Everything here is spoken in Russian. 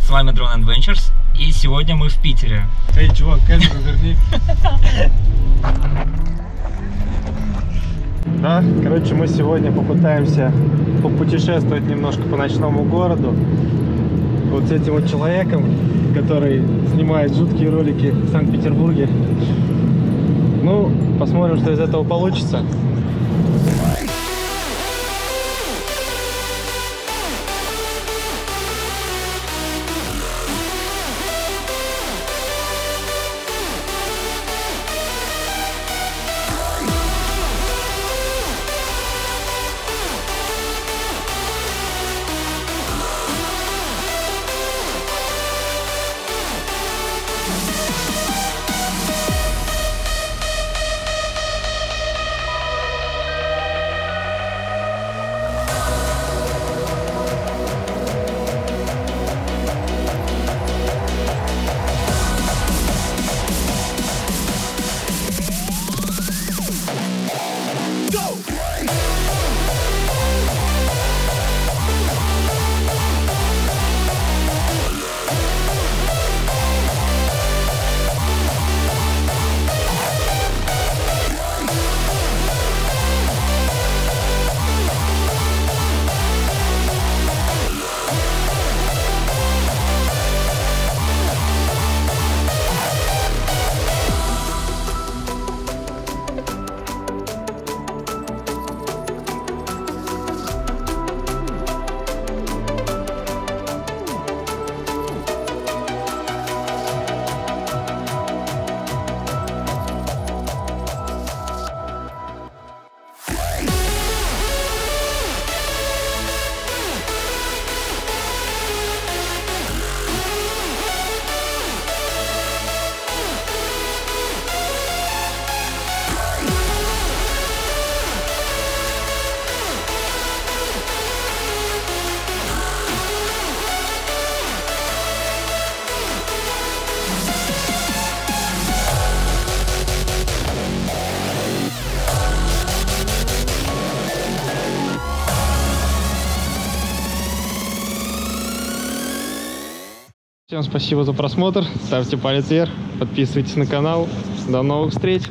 С вами Drone Adventures, и сегодня мы в Питере. Эй, чувак, камеру верни. Да, короче, мы сегодня попытаемся попутешествовать немножко по ночному городу. Вот с этим вот человеком, который снимает жуткие ролики в Санкт-Петербурге. Ну, посмотрим, что из этого получится. Всем спасибо за просмотр, ставьте палец вверх, подписывайтесь на канал. До новых встреч!